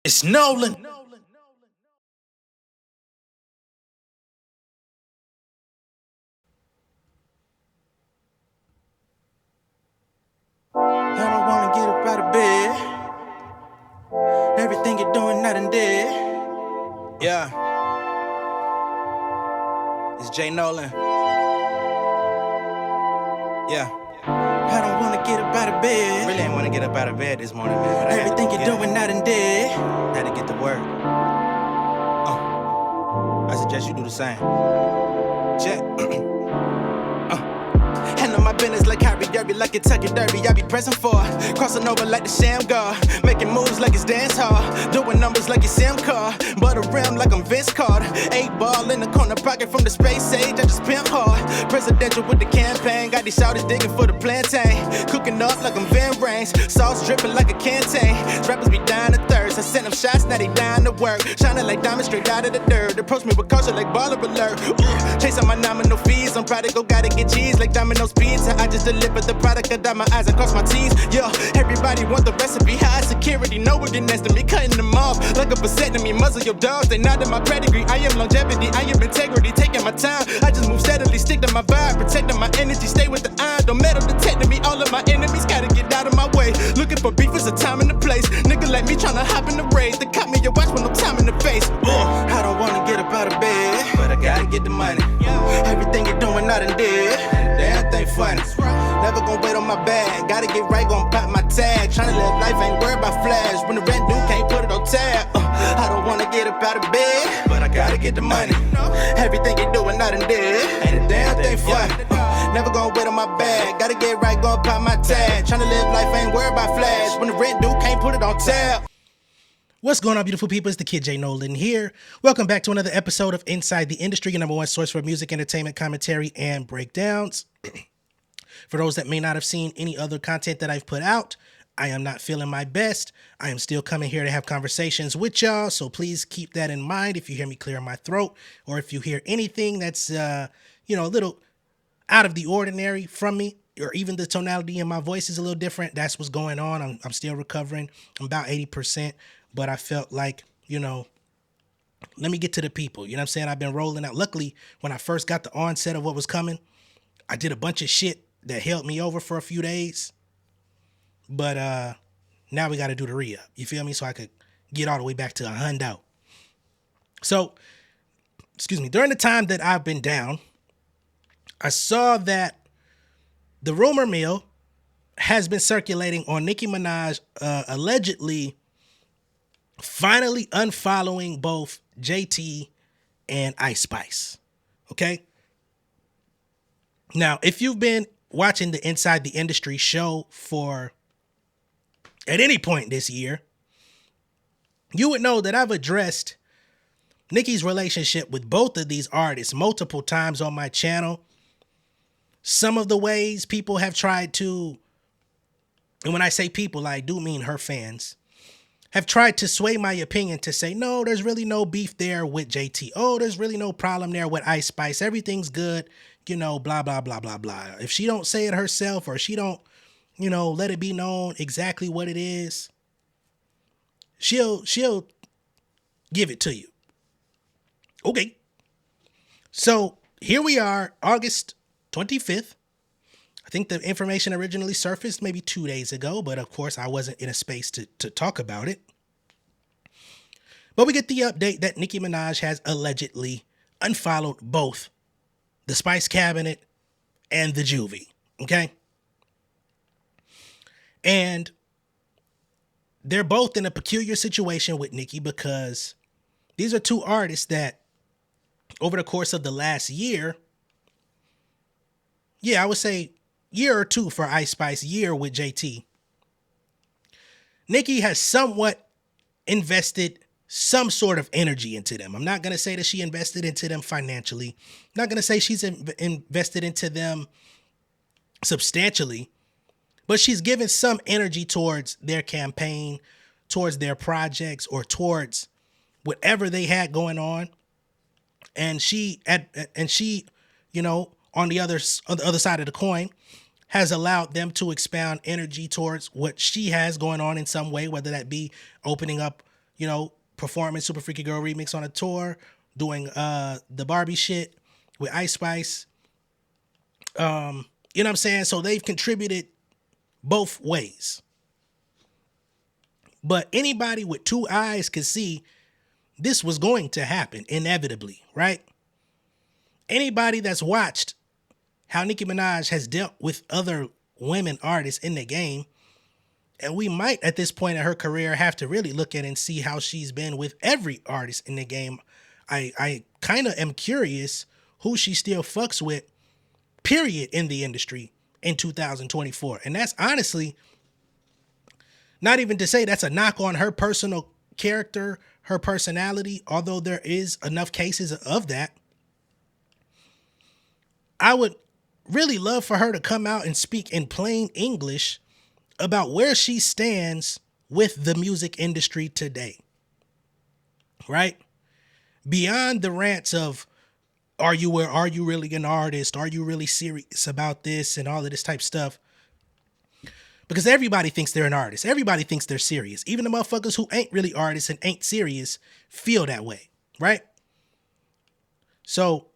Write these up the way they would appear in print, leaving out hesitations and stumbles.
It's Nolan. I don't wanna get up out of bed. Everything you're doing, night and day. Yeah. It's J Nolan. Yeah. I don't wanna get up out of bed. Really ain't wanna get up out of bed this morning, man. But everything you're doing, night and day. Had to get to work. I suggest you do the same. Check. Handle my business like Kyrie Irving, like Kentucky Derby. I be pressing for, crossing over like the sham guard, making moves like it's dance hall, doing numbers like it's Sam Carr, butter rim like I'm Vince Carter. 8-ball in the corner pocket from the space age. I just pimp hard, presidential with the campaign. Got these shouties digging for the plantain, cooking up like I'm Van Rains, sauce dripping like a canteen. Rappers be dying of thirst. I sent them shots, now they dying to work, shining like diamonds straight out of the dirt. Approach me with caution like baller alert. Chasing my nominal fees, I'm prodigal, gotta get cheese like Domino's pizza. I just deliver the product, I dot my eyes and cross my T's. Yeah, everybody want the recipe. High security, no one get next to me, cutting them off like a vasectomy. Muzzle your dogs, they not in my pedigree. I am longevity, I am integrity, taking my time. I just move steadily, stick to my vibe, protecting my energy, stay with the iron. Don't metal detecting me, all of my enemies gotta get out of my way. Looking for beef, it's a time and a place. Nigga like me tryna hop in the race. They caught me your watch when I'm time in the face. I don't wanna get up out of bed, but I gotta get the money. Everything you're doing, not in dead. Damn thing funny. Never gon' wait on my bag. Gotta get right, gon' pop my tag. Tryna live life, ain't worried about flash. When the rent due, can't put it on tab. I don't wanna get up out of bed, but I gotta get the money. Everything you're doing, not in dead. Ain't a damn thing funny. Never gon' wait on my bag. Gotta get right, gon' pop my tag. Tryna live life, ain't worried about flash. When the rent due, can't put it on tab. What's going on, beautiful people? It's the kid J Nolan here. Welcome back to another episode of Inside the Industry, your number one source for music, entertainment, commentary, and breakdowns. For those that may not have seen any other content that I've put out, I am not feeling my best. I am still coming here to have conversations with y'all, so please keep that in mind if you hear me clear my throat, or if you hear anything that's, a little out of the ordinary from me, or even the tonality in my voice is a little different. That's what's going on. I'm still recovering. I'm about 80%. But I felt like, let me get to the people. You know what I'm saying? I've been rolling out. Luckily, when I first got the onset of what was coming, I did a bunch of shit that held me over for a few days. But now we got to do the re-up. You feel me? So I could get all the way back to a hundo. So, during the time that I've been down, I saw that the rumor mill has been circulating on Nicki Minaj allegedly finally unfollowing both JT and Ice Spice. Okay? Now, if you've been watching the Inside the Industry show for at any point this year, you would know that I've addressed Nicki's relationship with both of these artists multiple times on my channel. Some of the ways people have tried to, and when I say people, I do mean her fans, have tried to sway my opinion to say, no, there's really no beef there with JT. Oh, there's really no problem there with Ice Spice. Everything's good, blah, blah, blah, blah, blah. If she don't say it herself, or she don't, let it be known exactly what it is, she'll give it to you. Okay. So here we are, August 25th. I think the information originally surfaced maybe 2 days ago, but of course I wasn't in a space to talk about it. But we get the update that Nicki Minaj has allegedly unfollowed both the Spice Cabinet and the Juvie, okay? And they're both in a peculiar situation with Nicki because these are two artists that over the course of the last year, I would say year or two for Ice Spice, year with JT, Nicki has somewhat invested some sort of energy into them. I'm not going to say that she invested into them financially. I'm not going to say she's invested into them substantially, but she's given some energy towards their campaign, towards their projects, or towards whatever they had going on. And she, on the other side of the coin, has allowed them to expound energy towards what she has going on in some way, whether that be opening up, performing Super Freaky Girl remix on a tour, doing the Barbie shit with Ice Spice. You know what I'm saying? So they've contributed both ways. But anybody with two eyes could see this was going to happen inevitably, right? Anybody that's watched how Nicki Minaj has dealt with other women artists in the game, and we might at this point in her career have to really look at and see how she's been with every artist in the game. I kind of am curious who she still fucks with, period, in the industry in 2024. And that's honestly not even to say that's a knock on her personal character, her personality, although there is enough cases of that. I would really love for her to come out and speak in plain English about where she stands with the music industry today. Right? Beyond the rants of, are you really an artist? Are you really serious about this and all of this type of stuff? Because everybody thinks they're an artist. Everybody thinks they're serious. Even the motherfuckers who ain't really artists and ain't serious feel that way, right? So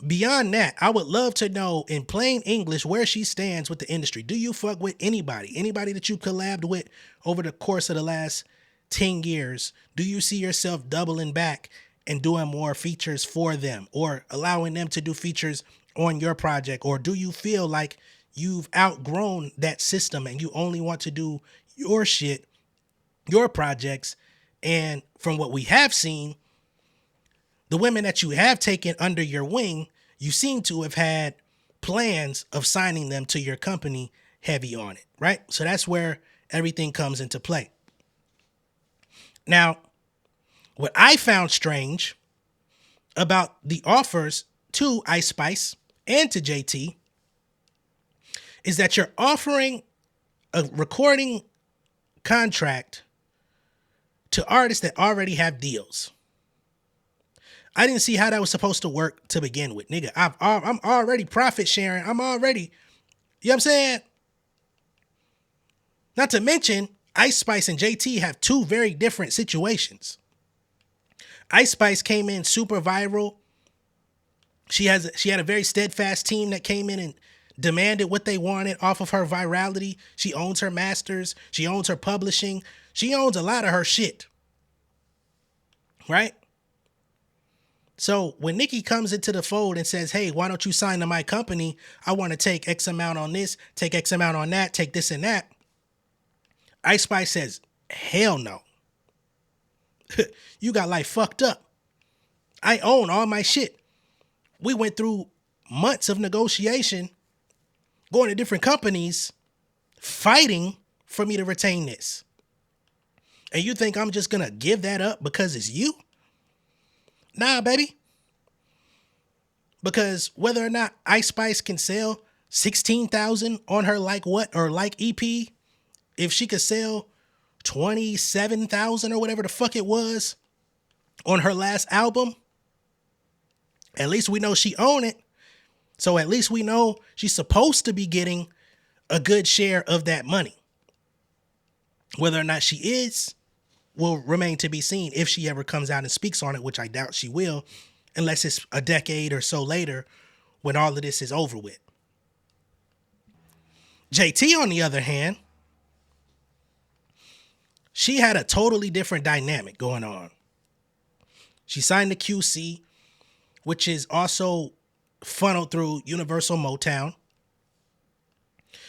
beyond that, I would love to know in plain English where she stands with the industry. Do you fuck with anybody? Anybody that you collabed with over the course of the last 10 years? Do you see yourself doubling back and doing more features for them, or allowing them to do features on your project? Or do you feel like you've outgrown that system and you only want to do your shit, your projects? And from what we have seen, the women that you have taken under your wing, you seem to have had plans of signing them to your company heavy on it, right? So that's where everything comes into play. Now, what I found strange about the offers to Ice Spice and to JT is that you're offering a recording contract to artists that already have deals. I didn't see how that was supposed to work to begin with. Nigga, I'm already profit sharing. I'm already, you know what I'm saying? Not to mention, Ice Spice and JT have two very different situations. Ice Spice came in super viral. She had a very steadfast team that came in and demanded what they wanted off of her virality. She owns her masters. She owns her publishing. She owns a lot of her shit. Right? So when Nicki comes into the fold and says, hey, why don't you sign to my company? I want to take X amount on this, take X amount on that, take this and that. Ice Spice says, hell no. You got life fucked up. I own all my shit. We went through months of negotiation, going to different companies, fighting for me to retain this. And you think I'm just going to give that up because it's you? Nah, baby. Because whether or not Ice Spice can sell 16,000 on her Like What or Like EP, if she could sell 27,000 or whatever the fuck it was on her last album, at least we know she own it. So at least we know she's supposed to be getting a good share of that money. Whether or not she is will remain to be seen if she ever comes out and speaks on it, which I doubt she will, unless it's a decade or so later when all of this is over with. JT, on the other hand, she had a totally different dynamic going on. She signed to QC, which is also funneled through Universal Motown.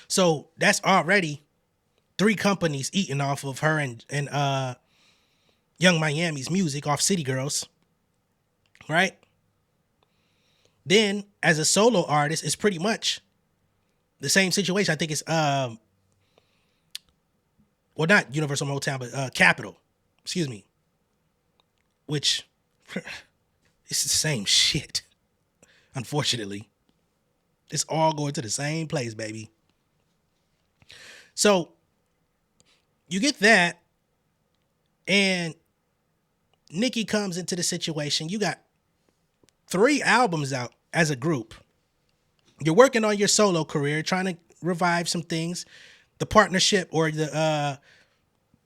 So that's already 3 companies eating off of her and Young Miami's music off City Girls, right? Then as a solo artist, it's pretty much the same situation. I think it's well, not Universal Motown, but Capitol, excuse me, which it's the same shit. Unfortunately, it's all going to the same place, baby. So you get that, and Nicki comes into the situation. You got 3 albums out as a group. You're working on your solo career, trying to revive some things. The partnership or the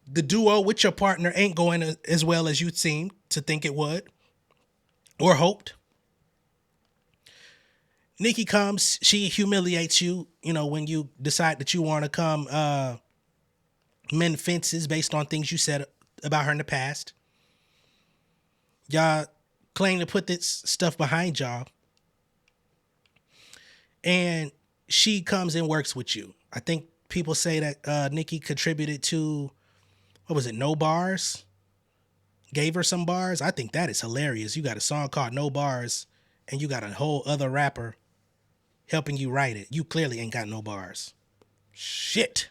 the duo with your partner ain't going as well as you seem to think it would or hoped. Nicki comes, she humiliates you, when you decide that you want to come mend fences based on things you said about her in the past. Y'all claim to put this stuff behind y'all. And she comes and works with you. I think people say that Nicki contributed to, what was it, No Bars? Gave her some bars. I think that is hilarious. You got a song called No Bars, and you got a whole other rapper helping you write it. You clearly ain't got no bars. Shit.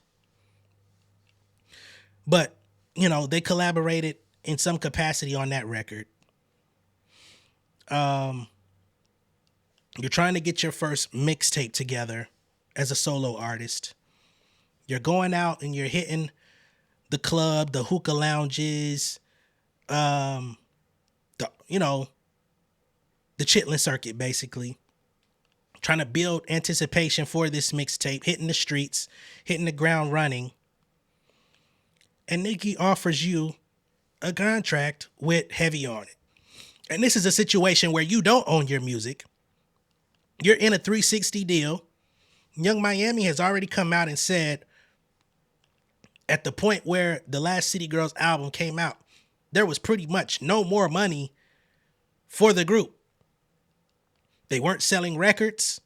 But, they collaborated in some capacity on that record. You're trying to get your first mixtape together as a solo artist. You're going out and you're hitting the club, the hookah lounges, the chitlin circuit, basically. Trying to build anticipation for this mixtape, hitting the streets, hitting the ground running. And Nicki offers you a contract with Heavy on it. And this is a situation where you don't own your music. You're in a 360 deal. Young Miami has already come out and said, at the point where the last City Girls album came out, there was pretty much no more money for the group. They weren't selling records.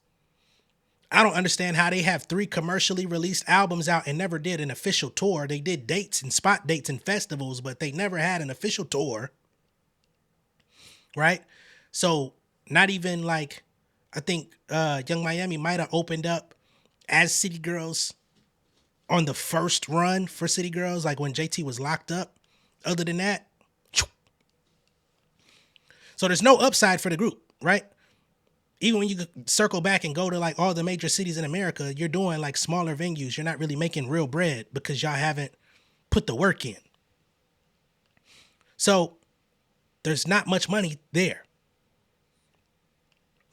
I don't understand how they have 3 commercially released albums out and never did an official tour. They did dates and spot dates and festivals, but they never had an official tour. Right? So not even like, I think Young Miami might have opened up as City Girls on the first run for City Girls, like when JT was locked up. Other than that, so there's no upside for the group, right? Even when you circle back and go to like all the major cities in America, you're doing like smaller venues. You're not really making real bread because y'all haven't put the work in. So there's not much money there.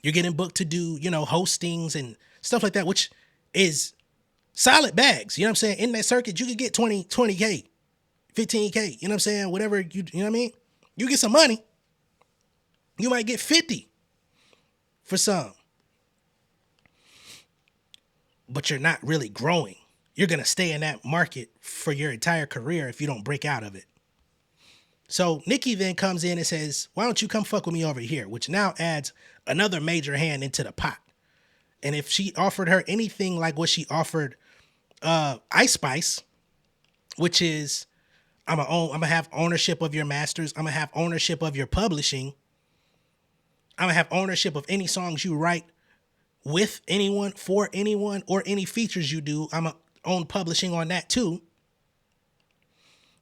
You're getting booked to do, hostings and stuff like that, which is solid bags. You know what I'm saying? In that circuit, you could get 20K, 15K, you know what I'm saying? Whatever, you know what I mean? You get some money. You might get 50 for some. But you're not really growing. You're going to stay in that market for your entire career if you don't break out of it. So Nicki then comes in and says, why don't you come fuck with me over here? Which now adds another major hand into the pot. And if she offered her anything like what she offered Ice Spice, which is, I'm gonna have ownership of your masters. I'm gonna have ownership of your publishing. I'm gonna have ownership of any songs you write with anyone, for anyone, or any features you do. I'm gonna own publishing on that too.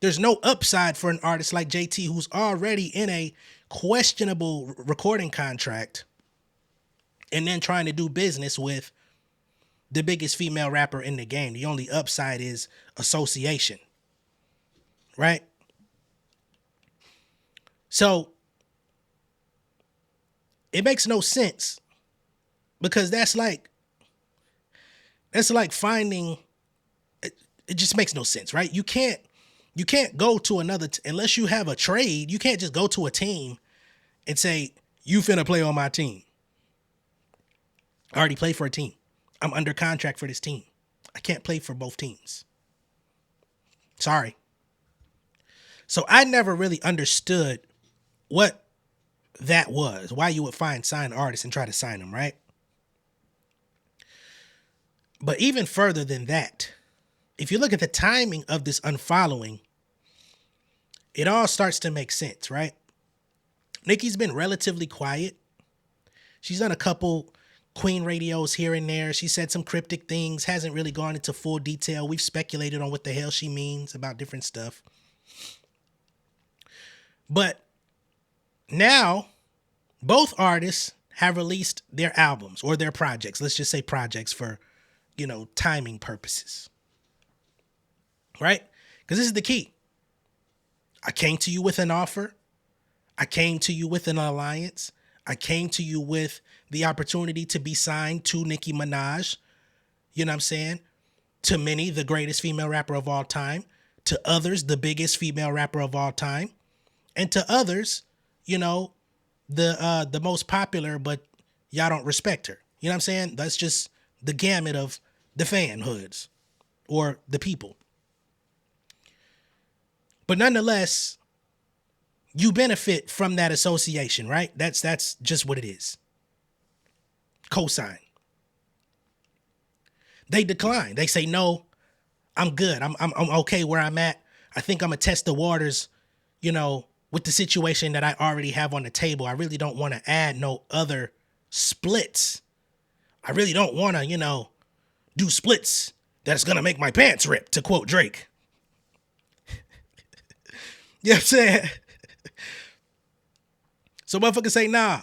There's no upside for an artist like JT who's already in a questionable recording contract and then trying to do business with the biggest female rapper in the game. The only upside is association, right? So it makes no sense because that's like finding, it just makes no sense, right? You can't go to another, unless you have a trade, you can't just go to a team and say, you finna play on my team. I already play for a team. I'm under contract for this team. I can't play for both teams. Sorry. So I never really understood what that was, why you would find signed artists and try to sign them, right? But even further than that, if you look at the timing of this unfollowing, it all starts to make sense, right? Nicki's been relatively quiet. She's done a couple Queen radios here and there. She said some cryptic things, hasn't really gone into full detail. We've speculated on what the hell she means about different stuff. But now, both artists have released their albums or their projects. Let's just say projects for, timing purposes. Right? Because this is the key. I came to you with an offer. I came to you with an alliance. I came to you with the opportunity to be signed to Nicki Minaj. You know what I'm saying? To many, the greatest female rapper of all time. to others, the biggest female rapper of all time, and to others, you know, the most popular, but y'all don't respect her. You know what I'm saying? That's just the gamut of the fanhoods or the people. But nonetheless, you benefit from that association, right? That's just what it is. Cosign. They decline. They say, no, I'm good. I'm okay where I'm at. I think I'm gonna test the waters, you know, with the situation that I already have on the table. I really don't want to add no other splits. I really don't want to, you know, do splits that's gonna make my pants rip, to quote Drake. You know what I'm saying? So motherfuckers say, nah.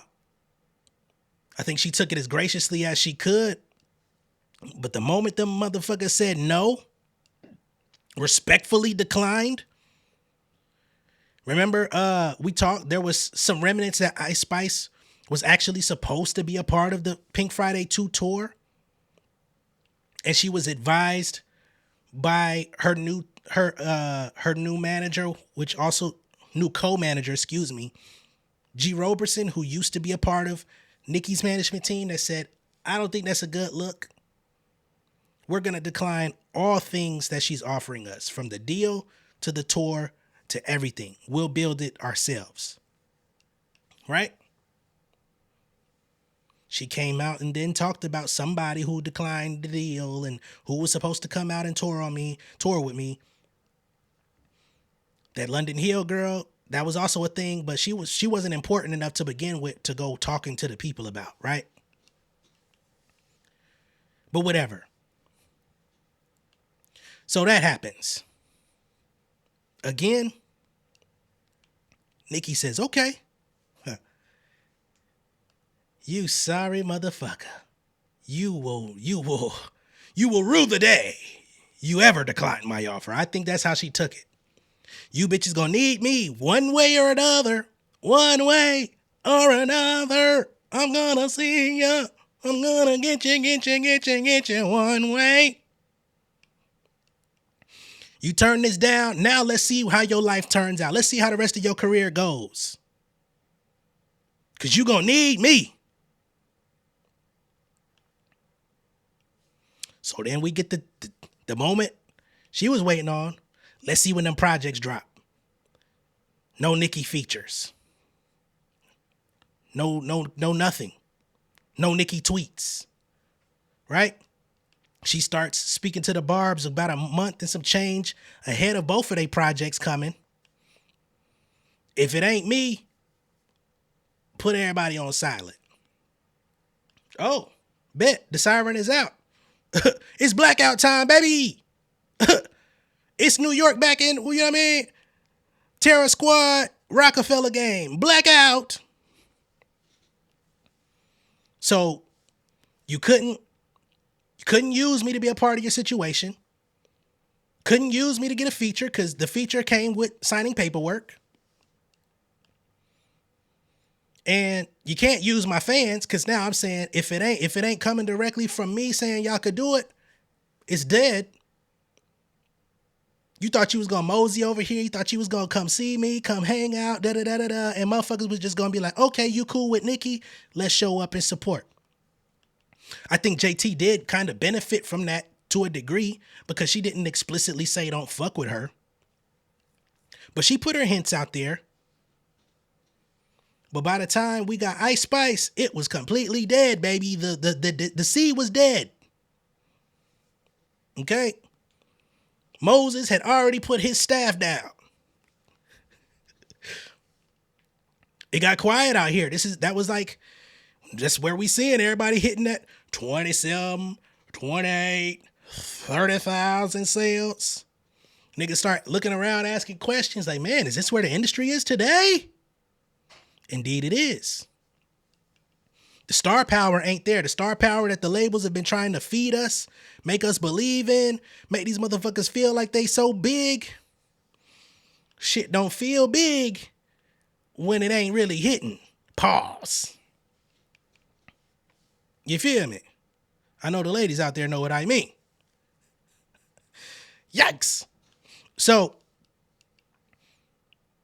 I think she took it as graciously as she could. But the moment the motherfucker said no, respectfully declined. Remember, we talked, there was some remnants that Ice Spice was actually supposed to be a part of the Pink Friday 2 tour. And she was advised by her new manager, which also new co-manager, G Roberson, who used to be a part of Nicki's management team, that said, I don't think that's a good look. We're going to decline all things that she's offering us, from the deal to the tour to everything. We'll build it ourselves. Right? She came out and then talked about somebody who declined the deal and who was supposed to come out and tour with me. That London Hill girl, that was also a thing, but she wasn't important enough to begin with to go talking to the people about, right? But whatever. So that happens. Again, Nicki says, okay. You sorry motherfucker. You will rue the day you ever declined my offer. I think that's how she took it. You bitches gonna need me one way or another. One way or another. I'm gonna see ya. I'm gonna get you one way. You turn this down. Now let's see how your life turns out. Let's see how the rest of your career goes. Because you gonna need me. So then we get the moment she was waiting on. Let's see when them projects drop. No Nicki features. No nothing. No Nicki tweets. Right? She starts speaking to the Barbs about a month and some change ahead of both of their projects coming. If it ain't me, put everybody on silent. Oh, bet the siren is out. It's blackout time, baby. It's New York back in, you know what I mean? Terror Squad, Rockefeller game, blackout. So you couldn't use me to be a part of your situation. Couldn't use me to get a feature because the feature came with signing paperwork. And you can't use my fans because now I'm saying if it ain't coming directly from me saying y'all could do it, it's dead. You thought you was gonna mosey over here. You thought you was gonna come see me, come hang out, and motherfuckers was just gonna be like, okay, you cool with Nicki? Let's show up and support. I think JT did kind of benefit from that to a degree because she didn't explicitly say don't fuck with her. But she put her hints out there. But by the time we got Ice Spice, it was completely dead, baby. The seed was dead. Okay? Moses had already put his staff down. It got quiet out here. That was like just where we seeing everybody hitting that 27, 28, 30,000 sales. Niggas start looking around asking questions like, man, is this where the industry is today? Indeed it is. The star power ain't there. The star power that the labels have been trying to feed us, make us believe in, make these motherfuckers feel like they so big. Shit don't feel big when it ain't really hitting. Pause. You feel me? I know the ladies out there know what I mean. Yikes. So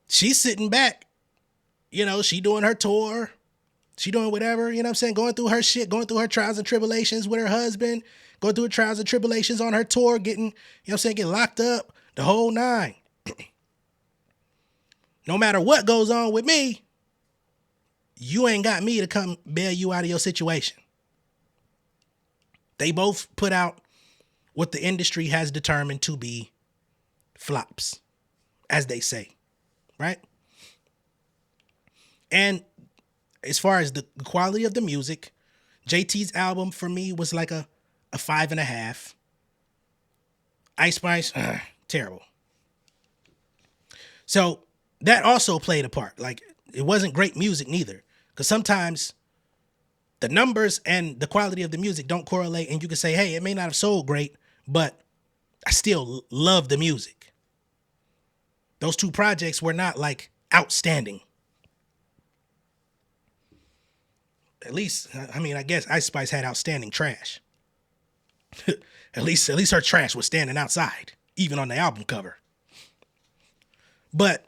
she's sitting back, she doing her tour. She doing whatever, you know what I'm saying? Going through her shit, going through her trials and tribulations with her husband, going through her trials and tribulations on her tour, getting, getting locked up, the whole nine. No matter what goes on with me, you ain't got me to come bail you out of your situation. They both put out what the industry has determined to be flops, as they say, right? And as far as the quality of the music, JT's album for me was like a 5.5. Ice Spice, terrible. So that also played a part. Like, it wasn't great music neither. Because sometimes the numbers and the quality of the music don't correlate, and you can say, hey, it may not have sold great, but I still love the music. Those two projects were not like outstanding. At least, I guess Ice Spice had outstanding trash. at least her trash was standing outside, even on the album cover. But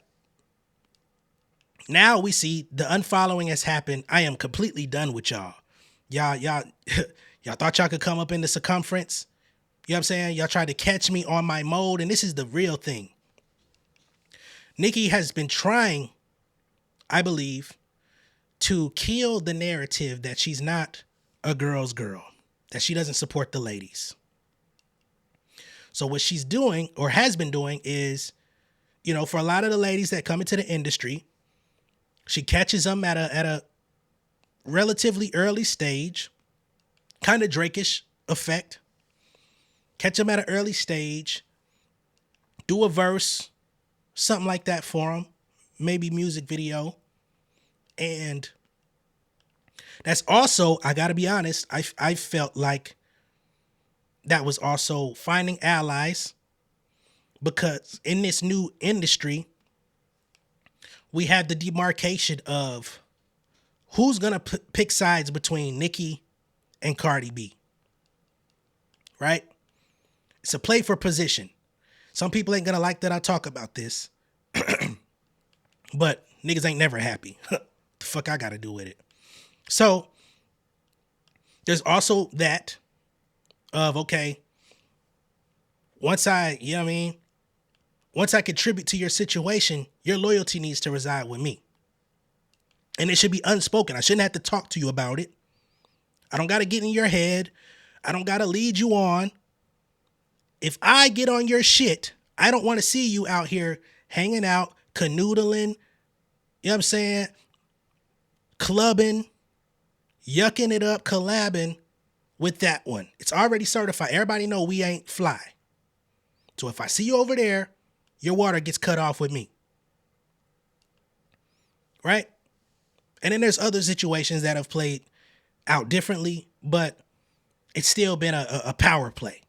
now we see the unfollowing has happened. I am completely done with y'all. Y'all thought y'all could come up in the circumference. You know what I'm saying? Y'all tried to catch me on my mode, and this is the real thing. Nicki has been trying, I believe, to kill the narrative that she's not a girl's girl, that she doesn't support the ladies. So what she's doing, or has been doing, is, for a lot of the ladies that come into the industry, she catches them at a relatively early stage, kind of Drake-ish effect. Catch them at an early stage, do a verse, something like that for them, maybe music video. And that's also, I got to be honest, I felt like that was also finding allies, because in this new industry, we have the demarcation of who's going to pick sides between Nicki and Cardi B, right? It's a play for position. Some people ain't going to like that I talk about this, but niggas ain't never happy. The fuck I got to do with it? So there's also that of, okay, once I contribute to your situation, your loyalty needs to reside with me. And it should be unspoken. I shouldn't have to talk to you about it. I don't got to get in your head. I don't got to lead you on. If I get on your shit, I don't want to see you out here hanging out, canoodling, you know what I'm saying? Clubbing, yucking it up, collabing with that one. It's already certified. Everybody know we ain't fly. So if I see you over there, your water gets cut off with me. Right? And then there's other situations that have played out differently, but it's still been a power play.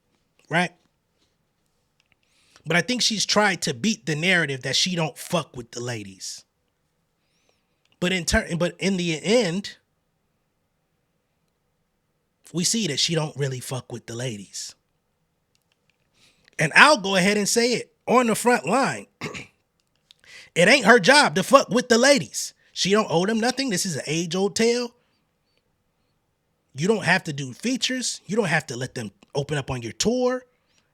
Right? But I think she's tried to beat the narrative that she don't fuck with the ladies. But in the end, we see that she don't really fuck with the ladies. And I'll go ahead and say it on the front line. It ain't her job to fuck with the ladies. She don't owe them nothing. This is an age-old tale. You don't have to do features. You don't have to let them open up on your tour.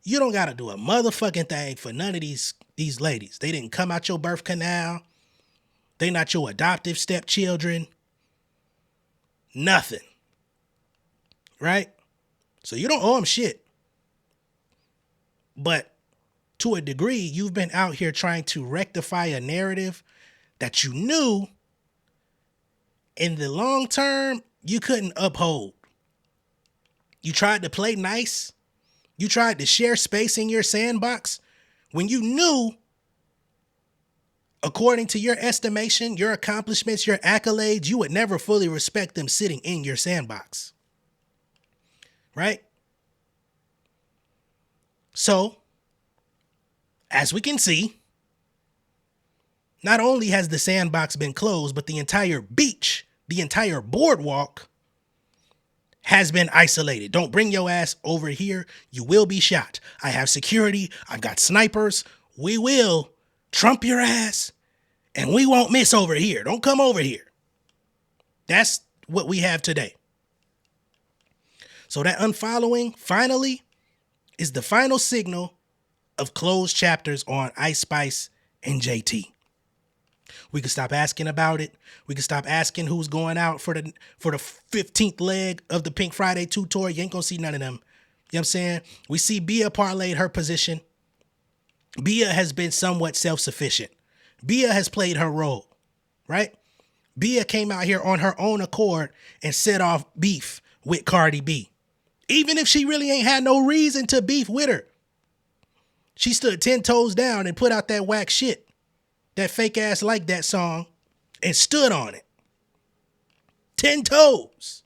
You don't got to do a motherfucking thing for none of these ladies. They didn't come out your birth canal. They not your adoptive stepchildren. Nothing. Right? So you don't owe them shit. But to a degree, you've been out here trying to rectify a narrative that you knew in the long term you couldn't uphold. You tried to play nice. You tried to share space in your sandbox when you knew, according to your estimation, your accomplishments, your accolades, you would never fully respect them sitting in your sandbox. Right? So, as we can see, not only has the sandbox been closed, but the entire beach, the entire boardwalk has been isolated. Don't bring your ass over here. You will be shot. I have security. I've got snipers. we will trump your ass and we won't miss over here. Don't come over here. That's what we have today. So that unfollowing finally is the final signal of closed chapters on Ice Spice and JT. We can stop asking about it. We can stop asking who's going out for the 15th leg of the Pink Friday 2 tour. You ain't gonna see none of them. You know what I'm saying? We see Bia parlayed her position. Bia has been somewhat self-sufficient. Bia has played her role, right? Bia came out here on her own accord and set off beef with Cardi B. Even if she really ain't had no reason to beef with her. She stood 10 toes down and put out that whack shit. That fake ass Like That song and stood on it. 10 toes.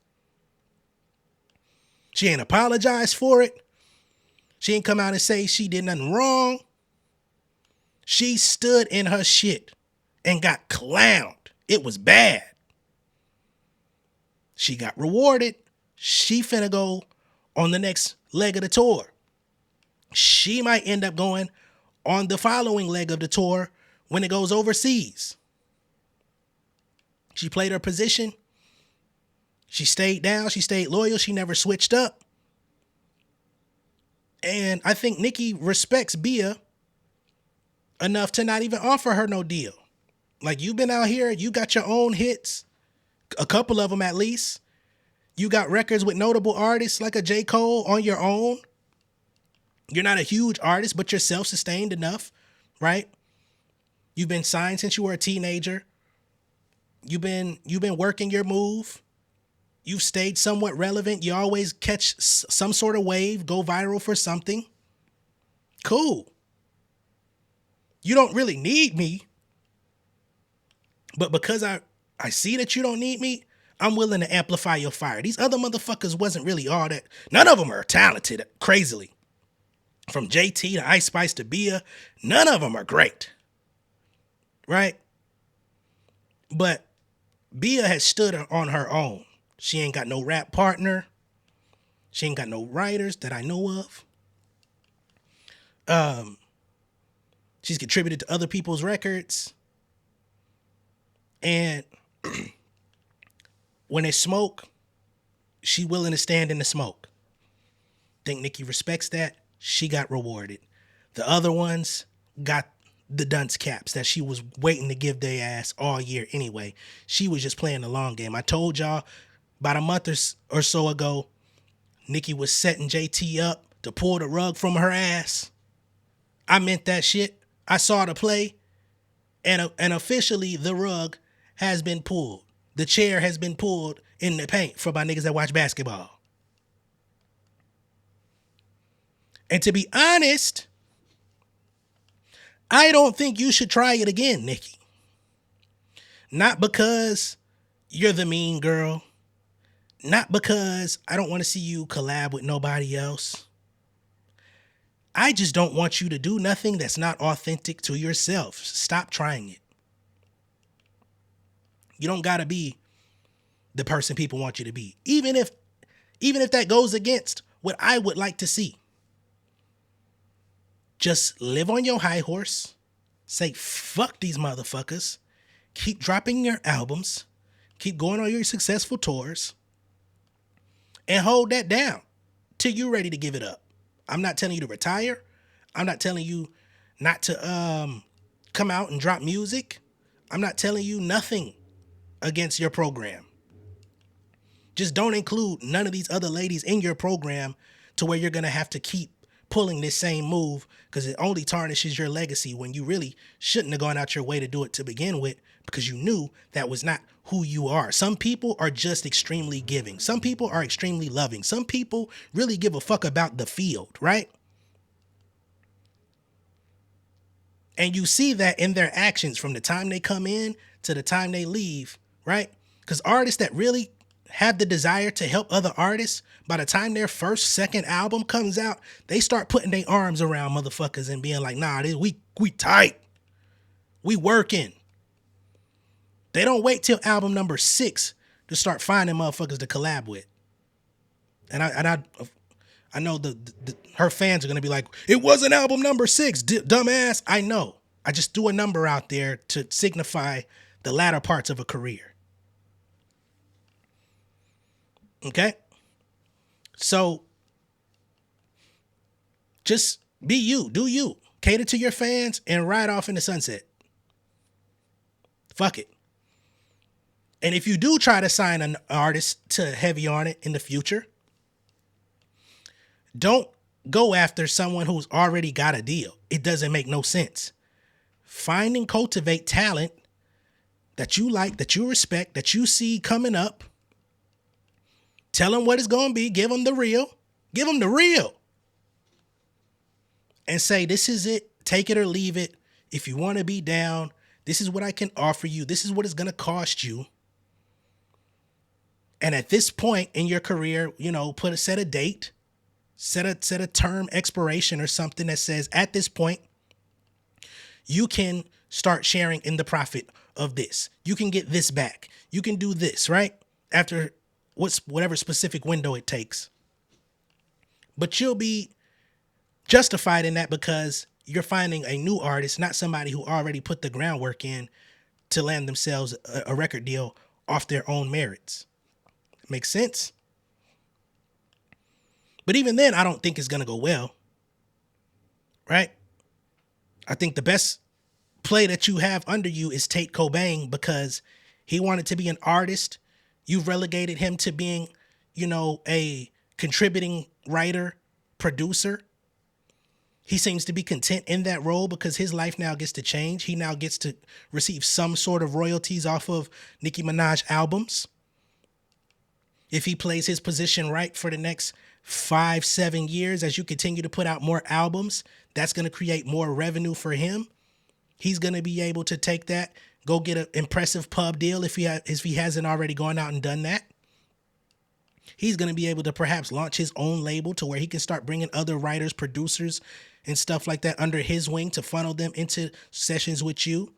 She ain't apologized for it. She ain't come out and say she did nothing wrong. She stood in her shit and got clowned. It was bad. She got rewarded. She finna go on the next leg of the tour. She might end up going on the following leg of the tour when it goes overseas. She played her position. She stayed down. She stayed loyal. She never switched up. And I think Nicki respects Bia enough to not even offer her no deal. Like, you've been out here. You got your own hits. A couple of them at least. You got records with notable artists like a J. Cole on your own. You're not a huge artist, but you're self-sustained enough, right? You've been signed since you were a teenager. You've been working your move. You've stayed somewhat relevant. You always catch some sort of wave, go viral for something. Cool. You don't really need me. But because I see that you don't need me, I'm willing to amplify your fire. These other motherfuckers wasn't really all that. None of them are talented, crazily. From JT to Ice Spice to Bia, none of them are great. Right? But Bia has stood on her own. She ain't got no rap partner. She ain't got no writers that I know of. She's contributed to other people's records. And when they smoke, she willing to stand in the smoke. Think Nicki respects that. She got rewarded. The other ones got the dunce caps that she was waiting to give their ass all year anyway. She was just playing the long game. I told y'all about a month or so ago, Nicki was setting JT up to pull the rug from her ass. I meant that shit. I saw the play, and officially the rug has been pulled. The chair has been pulled in the paint for my niggas that watch basketball. And to be honest, I don't think you should try it again, Nicki. Not because you're the mean girl. Not because I don't want to see you collab with nobody else. I just don't want you to do nothing that's not authentic to yourself. Stop trying it. You don't gotta be the person people want you to be. Even if that goes against what I would like to see. Just live on your high horse. Say, fuck these motherfuckers. Keep dropping your albums. Keep going on your successful tours. And hold that down till you're ready to give it up. I'm not telling you to retire. I'm not telling you not to come out and drop music. I'm not telling you nothing against your program. Just don't include none of these other ladies in your program to where you're going to have to keep pulling this same move because it only tarnishes your legacy when you really shouldn't have gone out your way to do it to begin with because you knew that was not who you are. Some people are just extremely giving. Some people are extremely loving. Some people really give a fuck about the field, right? And you see that in their actions from the time they come in to the time they leave, right? Because artists that really have the desire to help other artists, by the time their first, second album comes out, they start putting their arms around motherfuckers and being like, nah, we tight. We working. They don't wait till album number 6 to start finding motherfuckers to collab with. And I know her fans are going to be like, it wasn't album number 6, dumbass. I know. I just threw a number out there to signify the latter parts of a career. Okay? So, just be you. Do you. Cater to your fans and ride off in the sunset. Fuck it. And if you do try to sign an artist to heavy on it in the future, don't go after someone who's already got a deal. It doesn't make no sense. Find and cultivate talent that you like, that you respect, that you see coming up. Tell them what it's going to be. Give them the real. Give them the real. And say, this is it. Take it or leave it. If you want to be down, this is what I can offer you. This is what it's going to cost you. And at this point in your career, set a date, set a term expiration or something that says at this point, you can start sharing in the profit of this. You can get this back. You can do this, right? After whatever specific window it takes. But you'll be justified in that because you're finding a new artist, not somebody who already put the groundwork in to land themselves a record deal off their own merits. Makes sense? But even then, I don't think it's going to go well. Right? I think the best play that you have under you is Tate Cobain because he wanted to be an artist. You've relegated him to being, a contributing writer, producer. He seems to be content in that role because his life now gets to change. He now gets to receive some sort of royalties off of Nicki Minaj albums. If he plays his position right for the next 5-7 years, as you continue to put out more albums, that's going to create more revenue for him. He's going to be able to take that, go get an impressive pub deal if he hasn't already gone out and done that. He's going to be able to perhaps launch his own label to where he can start bringing other writers, producers, and stuff like that under his wing to funnel them into sessions with you.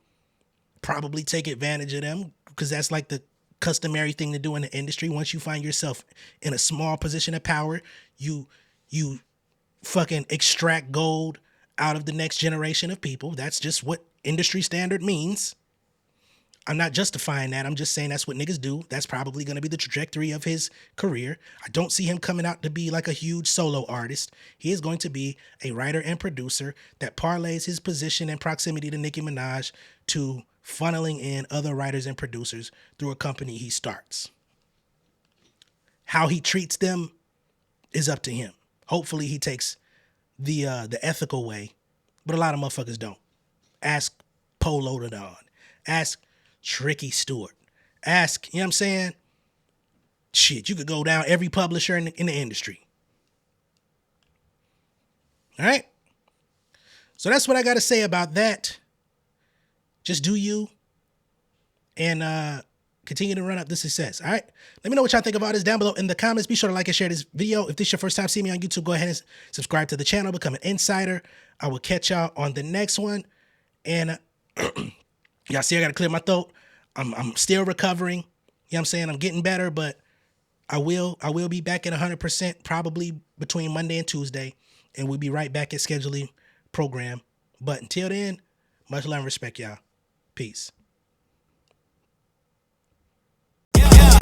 Probably take advantage of them because that's like the customary thing to do in the industry. Once you find yourself in a small position of power, you fucking extract gold out of the next generation of people. That's just what industry standard means. I'm not justifying that. I'm just saying that's what niggas do. That's probably going to be the trajectory of his career. I don't see him coming out to be like a huge solo artist. He is going to be a writer and producer that parlays his position and proximity to Nicki Minaj to funneling in other writers and producers through a company he starts. How he treats them is up to him. Hopefully he takes the ethical way, but a lot of motherfuckers don't. Ask Polo to Don. Ask Tricky Stewart. Ask, you know what I'm saying? Shit, you could go down every publisher in the industry. All right? So that's what I got to say about that. Just do you and continue to run up the success. All right? Let me know what y'all think about this down below in the comments. Be sure to like and share this video. If this is your first time seeing me on YouTube, go ahead and subscribe to the channel, become an insider. I will catch y'all on the next one. And y'all see I got to clear my throat. I'm still recovering. You know what I'm saying? I'm getting better, but I will be back at 100% probably between Monday and Tuesday. And we'll be right back at scheduling program. But until then, much love and respect, y'all. Peace.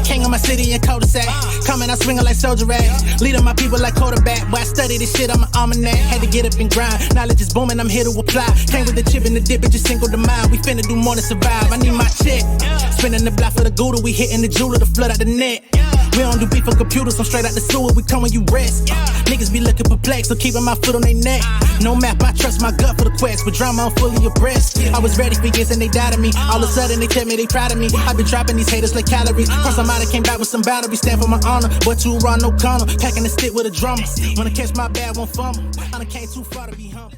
King of my city and cul-de-sac. Coming out swinging like soldier rag. Leading my people like quarterback. Boy, I study this shit, I'm an almanac. Had to get up and grind. Knowledge is booming, I'm here to apply. Came with the chip and the dip, it just single the mind. We finna do more than survive. I need my check. Spinning the block for the Gouda. We hitting the jeweler to flood out the net. We don't do beef on computers, I'm straight out the sewer. We come when you rest. Niggas be looking perplexed, so keeping my foot on their neck. No map, I trust my gut for the quest. But drama, I'm fully abreast. I was ready for years and they died of me. All of a sudden they tell me they proud of me. I been dropping these haters like calories. Cross them out, I came back with some boundaries. Stand for my honor, but too raw, no corner. Packing the stick with a drummer. Wanna catch my bad, won't fumble. I done came too far to be humble.